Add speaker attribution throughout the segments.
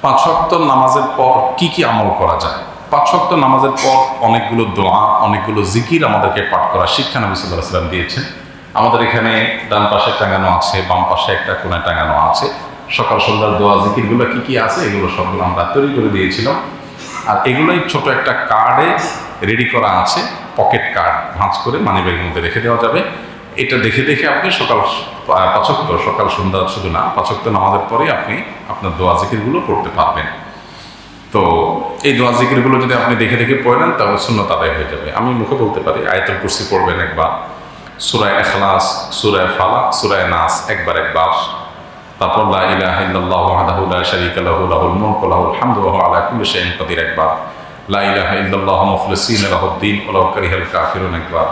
Speaker 1: পাঁচ ওয়াক্ত নামাজের পর কি কি আমল করা যায়? পাঁচ ওয়াক্ত নামাজের পর অনেকগুলো দোয়া, অনেকগুলো জিকির আমাদেরকে পাঠ করা শিক্ষা নবী সাল্লাল্লাহু আলাইহি ওয়াসাল্লাম দিয়েছেন। আমাদের এখানে ডান পাশে টাঙানো আছে, বাম পাশে একটা কোণায় টাঙানো আছে। সকাল সন্ধ্যার দোয়া জিকিরগুলো কি কি আছে এগুলো সবগুলো আমরা তৈরি করে দিয়েছিলাম। আর এগুলোই ছোট একটা কার্ডে রেডি করা আছে, পকেট কার্ড ভাঁজ করে মানিব্যাগের মধ্যে রেখে দেওয়া যাবে। এটা দেখে দেখে আপনি সকাল সন্ধ্যা শুধু না, পাঁচ ওয়াক্ত নামাজের পরে আপনি আপনার দোয়া জিকিরগুলো পড়তে পারবেন। তো এই দোয়া জিকিরগুলো যদি আপনি দেখে দেখে পড়েন তাহলে সুন্নত আদায় হয়ে যাবে। আমি মুখে বলতে পারি, আয়াতুল কুরসি পড়বেন একবার, সূরা ইখলাস, সূরা ফালাক, সূরা নাস একবার, তারপর লা ইলাহা ইল্লাল্লাহু ওয়াহদাহু লা শারীকা লাহু লাহুল মুলকু ওয়া লাহুল হামদু ওয়া হুয়া আলা কুল্লি শাইইন কাদির একবার, লা ইলাহা ইল্লাল্লাহু মুখলিসিনা লাহুদ-দ্বীন ওয়া লাউ কারিহাল কাফিরুন একবার,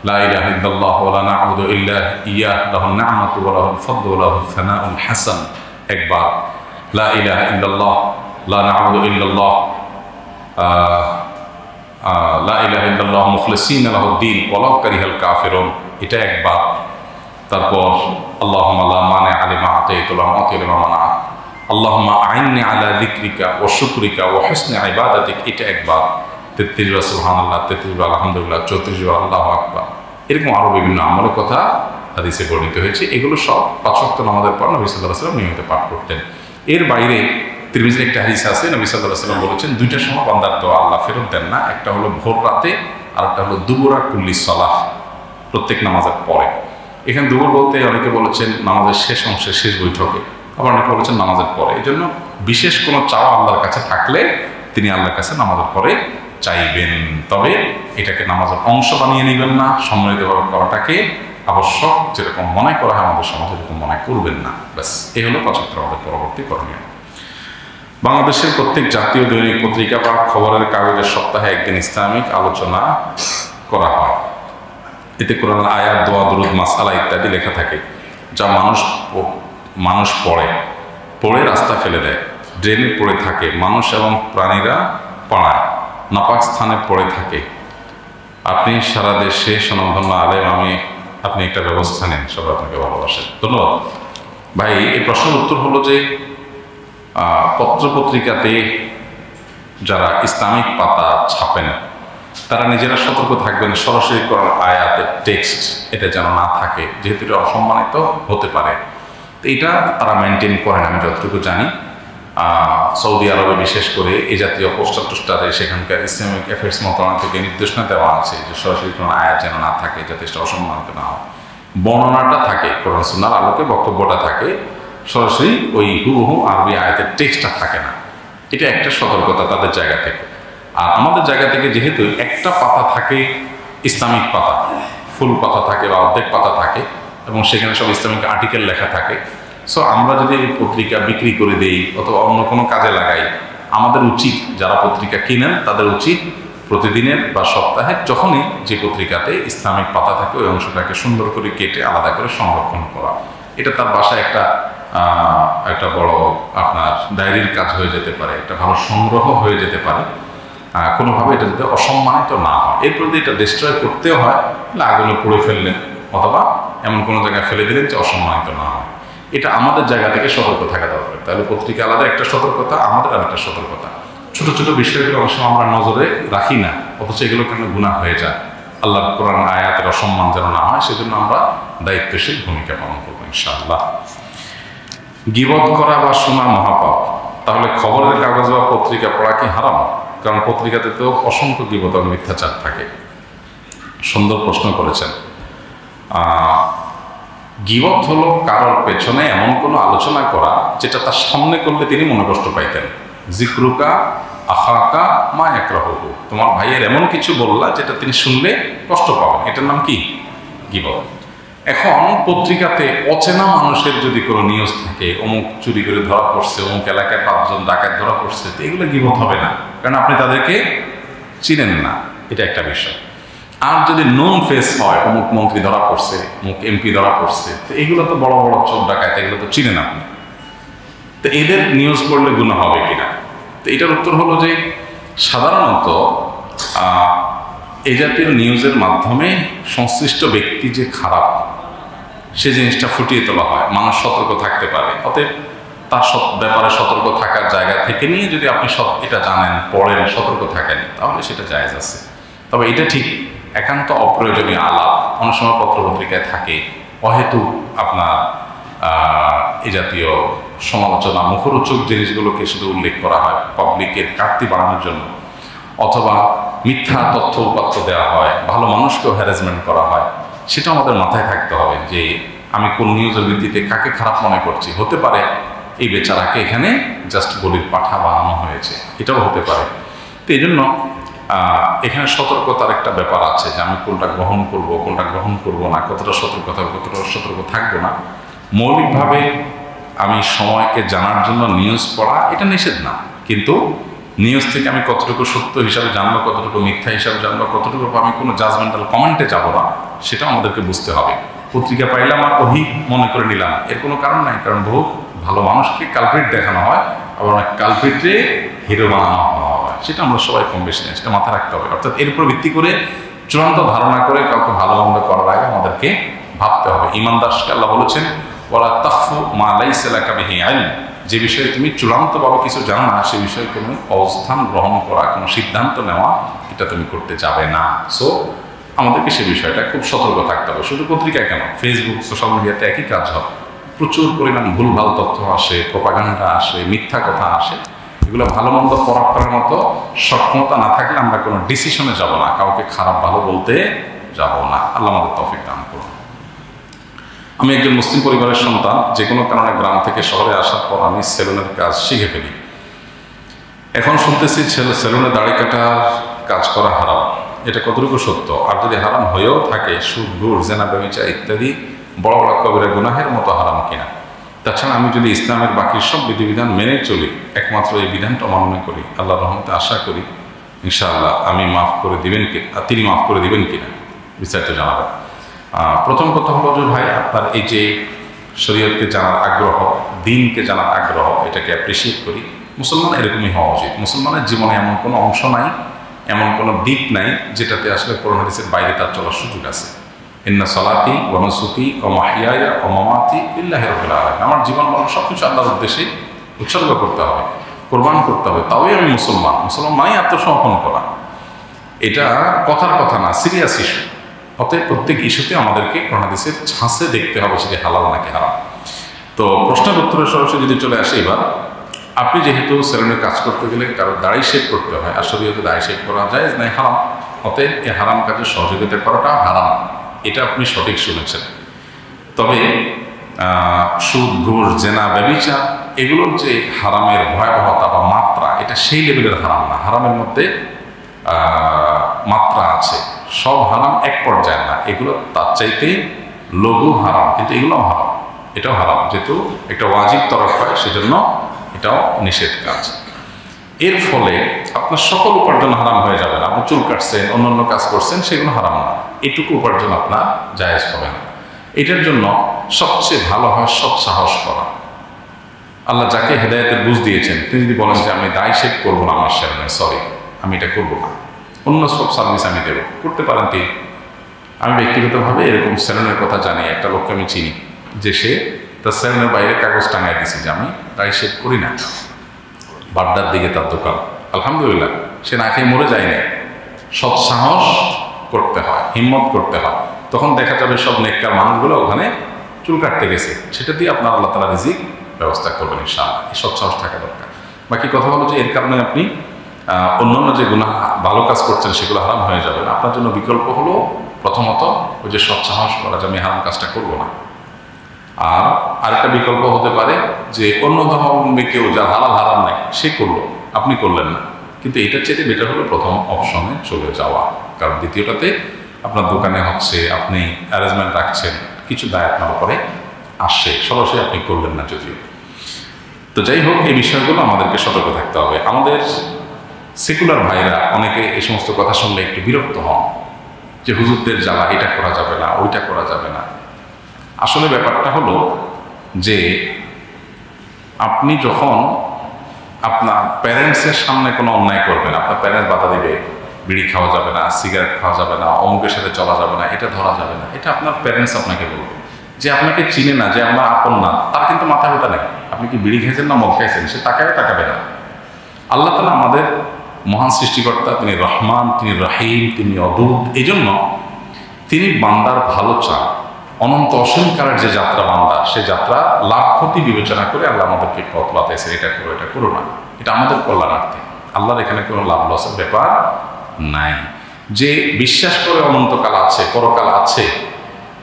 Speaker 1: লা ইলাহা ইল্লাল্লাহু ওয়া লা না'বুদু ইল্লা ইয়্যাহু লাহুন নি'মাতু ওয়া লাহুল ফাদলু ওয়া লাহুস সানাউল হাসান একবার, লা ইলাহা ইল্লাল্লাহ লা না'বুদু ইল্লাল্লাহ লা ইলাহা ইল্লাল্লাহু মুখলিসিনা লাহুদ-দ্বীন ওয়া লাউ কারিহাল কাফিরুন এটা একবার। তারপর আল্লাহুম্মা লা মানি'a লিমা আ'তাইতা ওয়া লা মু'তিয়া লিমা মানা'ত, আল্লাহুম্মা আ'ইন্নি আলা যিকরিকা ওয়া শুকরিকা ওয়া হুসনি ইবাদাতিক এটা একবার। 33 বার সুবহানাল্লাহ, 33 বার আলহামদুলিল্লাহ, 34 বার আল্লাহু আকবার। এরকম আরো বিভিন্ন আমলের কথা হাদিসে বর্ণিত হয়েছে। এগুলো সব পাঁচ ওয়াক্ত নামাজের পর নবী সাল্লাল্লাহু আলাইহি ওয়াসাল্লাম নিয়মিত পাঠ করতেন। এর বাইরে তিরমিজির একটা হাদিস আছে, নবী সাল্লাল্লাহু আলাইহি ওয়াসাল্লাম বলেছেন দুইটা সময় বান্দার দোয়া আল্লাহ ফেরত দেন না। একটা হলো ভোর রাতে, আর একটা হলো দুবুরা কুল্লি সালাহ, প্রত্যেক নামাজের পরে। এখানে দুপুর বলতে অনেকে বলেছেন নামাজের শেষ অংশে, শেষ বৈঠকে, আবার অনেকে বলেছেন নামাজের পরে। এই জন্য বিশেষ কোনো চাওয়া আল্লাহর কাছে থাকলে তিনি আল্লাহর কাছে নামাজের পরে চাইবেন, তবে এটাকে নামাজের অংশ বানিয়ে নেবেন না। সম্মিলিতভাবে করাটাকে আবশ্যক, যেরকম মনে করা হয় আমাদের সমাজে এরকম মনে করবেন না। ব্যাস, এই হলো পাঁচ ওয়াক্ত আমাদের পরবর্তী করণীয়। বাংলাদেশের প্রত্যেক জাতীয় দৈনিক পত্রিকা বা খবরের কাগজের সপ্তাহে একদিন ইসলামিক আলোচনা করা হয়। এতে কোরআনের আয়াত, দোয়া, দুরূদ, মাসআলা ইত্যাদি লেখা থাকে, যা মানুষ পড়ে রাস্তা ফেলে দেয়, ড্রেনে পড়ে থাকে, মানুষ এবং প্রাণীরা পাড়ায় নাপাক স্থানে পড়ে থাকে। আপনি সারা দেশে স্বনামধন্য আলেম, আপনি একটা ব্যবস্থা নেন, সবাই আপনাকে ভালোবাসেন। ধন্যবাদ ভাই। এই প্রশ্নের উত্তর হলো যে পত্রপত্রিকাতে যারা ইসলামিক পাতা ছাপেন তারা নিজেরা সতর্ক থাকবেন সরাসরি কোরআন আয়াতের টেক্সট এটা যেন না থাকে, যেহেতু এটা অসম্মানিত হতে পারে। তো এটা তারা মেনটেন করেন আমি যতটুকু জানি। সৌদি আরবে বিশেষ করে এই জাতীয় পোস্টারে সেখানকার ইসলামিক অ্যাফেয়ার্স মন্ত্রণালয় থেকে নির্দেশনা দেওয়া আছে যে সরাসরি কোনো আয়াত যেন না থাকে, যাতে সেটা অসম্মানিত না হয়। বর্ণনাটা থাকে, কোরআন সুন্নাহর আলোকে বক্তব্যটা থাকে, সরাসরি ওই হুবহু আরবি আয়াতের টেক্সটটা থাকে না। এটা একটা সতর্কতা তাদের জায়গা থেকে। আর আমাদের জায়গা থেকে যেহেতু একটা পাতা থাকে ইসলামিক পাতা, ফুল পাতা থাকে বা অর্ধেক পাতা থাকে, এবং সেখানে সব ইসলামিক আর্টিকেল লেখা থাকে, সো আমরা যদি এই পত্রিকা বিক্রি করে দেই অথবা অন্য কোনো কাজে লাগাই, আমাদের উচিত, যারা পত্রিকা কিনেন তাদের উচিত প্রতিদিনের বা সপ্তাহে যখনই যে পত্রিকাতে ইসলামিক পাতা থাকে ওই অংশটাকে সুন্দর করে কেটে আলাদা করে সংরক্ষণ করা। এটা তার বাসায় একটা বড় আপনার ডায়েরির কাজ হয়ে যেতে পারে, একটা ভালো সংগ্রহ হয়ে যেতে পারে। কোনোভাবে এটা যাতে অসম্মানিত না হয়। এরপর যদি এটা ডিস্ট্রয় করতেও হয় তাহলে আগুনে পুড়ে ফেললেন অথবা এমন কোনো জায়গায় ফেলে দিলেন যে অসম্মানিত না হয়। এটা আমাদের জায়গা থেকে সতর্ক থাকা দরকার। তাহলে পত্রিকা আলাদা একটা সতর্কতা, আমাদের আরেকটা সতর্কতা। ছোট ছোট বিষয়গুলো অবশ্য আমরা নজরে রাখি না, অথচ এগুলো কেন গুনাহ হয়ে যায়। আল্লাহর কোরআন আয়াতের অসম্মান যেন না হয় সেজন্য আমরা দায়িত্বশীল ভূমিকা পালন করবো ইনশাআল্লাহ। গীবত করা বা শোনা মহাপাপ, তাহলে খবরের কাগজ বা পত্রিকা পড়া কি হারাম? কারণ পত্রিকাতে তো অসংখ্য গীবত আর মিথ্যাচার থাকে। সুন্দর প্রশ্ন করেছেন। গীবত হলো কারোর পেছনে এমন কোনো আলোচনা করা যেটা তার সামনে করলে তিনি মনে কষ্ট পাইতেন। জিক্রুকা আখাকা মা ইয়াকরাহুহু, তোমার ভাইয়ের এমন কিছু বললা যেটা তিনি শুনলে কষ্ট পাবেন, এটার নাম কি? গীবত। এখন পত্রিকাতে অচেনা মানুষের যদি কোনো নিউজ থাকে, অমুক চুরি করে ধরা পড়ছে, অমুক এলাকায় 5 জন ডাকাত ধরা পড়ছে, তো এগুলো গীবত হবে না, কারণ আপনি তাদেরকে চিনেন না, এটা একটা বিষয়। আর যদি নন ফেস হয়, অমুক মন্ত্রী ধরা পড়ছে, অমুক এমপি ধরা পড়ছে, তো এগুলো তো বড় বড় চোর ডাকাত, এগুলো তো চিনেন আপনি, তো এদের নিউজ পড়লে গুনাহ হবে কিনা? তো এটার উত্তর হলো যে সাধারণত এই জাতীয় নিউজের মাধ্যমে সংশ্লিষ্ট ব্যক্তি যে খারাপ সে জিনিসটা ফুটিয়ে তোলা হয়, মানুষ সতর্ক থাকতে পারে। অতএব তার ব্যাপারে সতর্ক থাকার জায়গা থেকে নিয়ে যদি আপনি এটা জানেন, পড়েন, সতর্ক থাকেন, তাহলে সেটা জায়েজ আছে। তবে এটা ঠিক একান্ত অপ্রয়োজনীয় আলাপ অনেক সময় পত্রপত্রিকায় থাকে, অহেতুক আপনার এই জাতীয় সমালোচনা, মুখরোচক জিনিসগুলোকে শুধু উল্লেখ করা হয় পাবলিকের কাটতি বাড়ানোর জন্য, অথবা মিথ্যা তথ্য উপাত্ত দেওয়া হয়, ভালো মানুষকেও হ্যারাসমেন্ট করা হয়। সেটা আমাদের মাথায় থাকতে হবে যে আমি কোন নিউজের ভিত্তিতে কাকে খারাপ মনে করছি। হতে পারে এই বেচারাকে এখানে জাস্ট গলির পাঠা বানানো হয়েছে, এটাও হতে পারে। তো এই জন্য এখানে সতর্কতার একটা ব্যাপার আছে যে আমি কোনটা গ্রহণ করব, কোনটা গ্রহণ করব না, কতটা সতর্ক থাকবো, কতটা সতর্ক থাকবো না। মৌলিকভাবে আমি সময়কে জানার জন্য নিউজ পড়া এটা নিষেধ না, কিন্তু নিউজ থেকে আমি কতটুকু সত্য হিসাবে জানবো, কতটুকু মিথ্যা হিসাবে জানবো, কতটুকু আমি কোনো জাজমেন্টাল কমেন্টে যাবো না, সেটা আমাদেরকে বুঝতে হবে। পত্রিকা পাইলাম আর ওহি মনে করে নিলাম, এর কোনো কারণ নাই। কারণ বহু ভালো মানুষকে কালপ্রিট দেখানো হয়, আবার অনেক কালপ্রিটে হিরো বানানো হয়। সেটা আমরা সবাই কম বেশি নেই, সেটা মাথায় রাখতে হবে। অর্থাৎ এর উপর ভিত্তি করে চূড়ান্ত ধারণা করে কাউকে ভালো মন্দ করার আগে আমাদেরকে ভাবতে হবে। ইমানদারকে আল্লাহ বলেছেন, ওয়ালা তাখফু মা লাইসা লাকা বিহি ইলম, যে বিষয়ে তুমি চূড়ান্তভাবে কিছু জানো না, সে বিষয়ে কোনো অবস্থান গ্রহণ করা, কোনো সিদ্ধান্ত নেওয়া, এটা তুমি করতে যাবে না। সো আমাদেরকে সে বিষয়টা খুব সতর্ক থাকতে হবে। শুধু পত্রিকায় কেন, ফেসবুক, সোশ্যাল মিডিয়াতে একই কাজ হয়। প্রচুর পরিমাণ ভুলভাল তথ্য আসে, প্রপাগান্ডা আসে, মিথ্যা কথা আসে। এগুলো ভালো মন্দ পরখ করার মতো সক্ষমতা না থাকলে আমরা কোনো ডিসিশনে যাব না, কাউকে খারাপ ভালো বলতে যাব না। আল্লাহ আমাদের তৌফিক দান করুন। আমি একজন মুসলিম পরিবারের সন্তান। যে কোনো কারণে গ্রাম থেকে শহরে আসার পর আমি সেলুনের কাজ শিখে ফেলি। এখন শুনতেছি সেলুনে দাড়ি কাটার কাজ করা হারাম, এটা কতটুকু সত্য? আর যদি হারাম হয়েও থাকে, সুদ, ঘুষ, জেনা, ব্যভিচার ইত্যাদি বড় বড় কবিরা গুনাহের মতো হারাম কিনা? তাছাড়া আমি যদি ইসলামের বাকি সব বিধিবিধান মেনে চলি, একমাত্র এই বিধানটা অমান্য করি, আল্লাহর রহমতে আশা করি ইনশাআল্লাহ আমি মাফ করে দিবেন কি, তিনি মাফ করে দিবেন কিনা, বিস্তারিত জানাবেন। প্রথম কথা হলো যে ভাই, আপনার এই যে শরীয়তকে জানার আগ্রহ, দিনকে জানার আগ্রহ, এটাকে অ্যাপ্রিসিয়েট করি। মুসলমান এরকমই হওয়া উচিত। মুসলমানের জীবনে এমন কোনো অংশ নাই, এমন কোনো দিক নাই যেটাতে আসলে কোরআন হাদিসের বাইরে তার চলার সুযোগ আছে। ইন্না সলাতি ওয়া নুসুকি ওয়া মাহইয়ায়া ওয়া মামাতি লিল্লাহি রাব্বিল আলামিন, আমার জীবন মরণ সবকিছু আল্লাহর উদ্দেশ্যে উৎসর্গ করতে হবে, কোরবান করতে হবে, তাওই আমি মুসলমান। মুসলমান মানেই আত্মসমর্পণ করা। এটা কথার কথা না, সিরিয়াস ইস্যু। অতএব প্রত্যেক ইস্যুতে আমাদেরকে কোরআন হাদিসের ছাঁচে দেখতে হবে সেটি হালাল নাকি হারাম। তো প্রশ্নের উত্তরে সরাসরি যদি চলে আসে, এবার আপনি যেহেতু সেলুনে কাজ করতে গেলে কারো দাড়ি শেভ করতে হয়, আর শরীয়তে দাড়ি শেভ করা যায় না, হারাম। অতএব এই হারাম কাজে সহযোগিতা করাটা হারাম, এটা আপনি সঠিক শুনেছেন। তবে সুদ, ঘুষ, জেনা, ব্যভিচার এগুলোর যে হারামের ভয়াবহতা বা মাত্রা, এটা সেই লেভেলের হারাম না। হারামের মধ্যে মাত্রা আছে, সব হারাম এক পর্যায়ে না, এগুলো তার চাইতে লঘু হারাম, কিন্তু এগুলোও হারাম, এটাও হারাম। যেহেতু একটা ওয়াজিব তরফ হয়, সেজন্য এটাও নিষেধ কাজ। এর ফলে আপনার সকল উপার্জন হারাম হয়ে যাবে না। আপনি চুল কাটছেন, অন্যান্য কাজ করছেন, সেগুলো হারাম না, এটুকু উপার্জন আপনার জায়েজ হবে না। এটার জন্য সবচেয়ে ভালো হয় সৎ সাহস করা। আল্লাহ যাকে হেদায়েতের বুঝ দিয়েছেন, তিনি যদি বলেন যে আমি দায় শেভ করবো না আমার সেলুনে, সরি আমি এটা করবো না, অন্য সব সার্ভিস আমি দেবো, করতে পারেন তিনি। আমি ব্যক্তিগতভাবে এরকম সেলুনের কথা জানি, একটা লোককে আমি চিনি যে সে তার সেলুনের বাইরে কাগজ টাঙায় দিয়েছে যে আমি দায় শেভ করি না। বাড্ডার দিকে তার দোকান, আলহামদুলিল্লাহ, সে না খেয়ে মরে যায় না। সৎ সাহস করতে হয়, হিম্মত করতে হয়, তখন দেখা যাবে সব নেককার মানুষগুলো ওখানে চুল কাটতে গেছে, সেটা দিয়ে আপনার আল্লাহ তাআলা রিজিক ব্যবস্থা করবেন ইনশাআল্লাহ। এই সৎ সাহস থাকা দরকার। বাকি কথা হলো যে এর কারণে আপনি অন্যান্য যে গুনাহ ভালো কাজ করছেন সেগুলো হারাম হয়ে যাবে না। আপনার জন্য বিকল্প হলো প্রথমত ওই যে সৎ সাহস করা যে আমি হারাম কাজটা করবো না। আর আরেকটা বিকল্প হতে পারে যে অন্য ধর্মাবলম্বী কেউ যার হালাল হারাম নাই সে করলো, আপনি করলেন না, কিন্তু এটার চাইতে বেটার হলো প্রথম অপশনে চলে যাওয়া। কারণ দ্বিতীয়টাতে আপনার দোকানে হচ্ছে, আপনি অ্যারেঞ্জমেন্ট রাখছেন, কিছু দায় আপনার উপরে আসে, সরাসরি আপনি করলেন না যদিও। তো যাই হোক, এই বিষয়গুলো আমাদেরকে সতর্ক থাকতে হবে। আমাদের সেকুলার ভাইরা অনেকে এই সমস্ত কথা শুনলে একটু বিরক্ত হন যে হুজুরদের জ্বালা, এটা করা যাবে না, ওইটা করা যাবে না। আসলে ব্যাপারটা হলো যে আপনি যখন আপনার প্যারেন্টসের সামনে কোনো অন্যায় করবেন, আপনার প্যারেন্টস বাধা দিবে, বিড়ি খাওয়া যাবে না, সিগারেট খাওয়া যাবে না, অমুকের সাথে চলা যাবে না, এটা ধরা যাবে না, এটা আপনার প্যারেন্টস আপনাকে বলবে। যে আপনাকে চিনে না, যে আমার আপন না, তার কিন্তু মাথা ব্যথা নেই। আপনি কি বিড়ি খেয়েছেন না মদ খাইছেন, সে তাকাবে না। আল্লাহ তাআলা আমাদের মহান সৃষ্টিকর্তা, তিনি রহমান, তিনি রহিম, তিনি অদূত। এই জন্য তিনি বান্দার ভালো চান। অনন্ত অসীম কালের যে যাত্রা বান্দার, সে যাত্রা লাভ ক্ষতি বিবেচনা করে আল্লাহ আমাদেরকে পথ বাতাইছে, এটা করো এটা করো না, এটা আমাদের কল্যাণার্থে। আল্লাহর এখানে কোনো লাভ লসের ব্যাপার নাই। যে বিশ্বাস করে অনন্তকাল আছে, পরকাল আছে,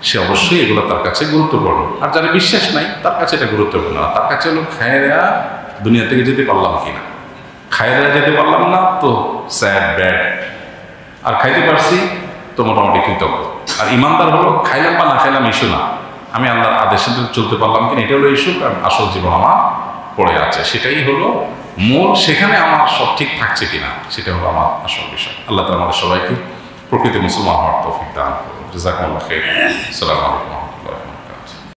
Speaker 1: সে অবশ্যই এগুলো তার কাছে গুরুত্বপূর্ণ। আর যারা বিশ্বাস নাই তার কাছে এটা গুরুত্বপূর্ণ না। তার কাছে হলো খায়রা দুনিয়া থেকে যেতে পারলাম কিনা, খায়রা যেতে পারলাম না তো স্যাড ব্যাড, আর খাইতে পারছি তো মোটামুটি কৃতজ্ঞ। আর ইমানদার হলো খাইলাম বা না খাইলাম ইস্যু না, আমি আল্লাহর আদেশে চলতে পারলাম কিনা এটা হলো ইস্যু। কারণ আসল জীবন আমার পড়ে আছে, সেটাই হলো মূল। সেখানে আমার সব ঠিক থাকছে কিনা সেটা হলো আমার আসল বিষয়। আল্লাহ তাআলা আমাদের সবাইকে প্রকৃত মুসলমান হওয়ার তৌফিক দান করুন। জাযাকুমুল্লাহু খাইরান। আসসালামু আলাইকুম।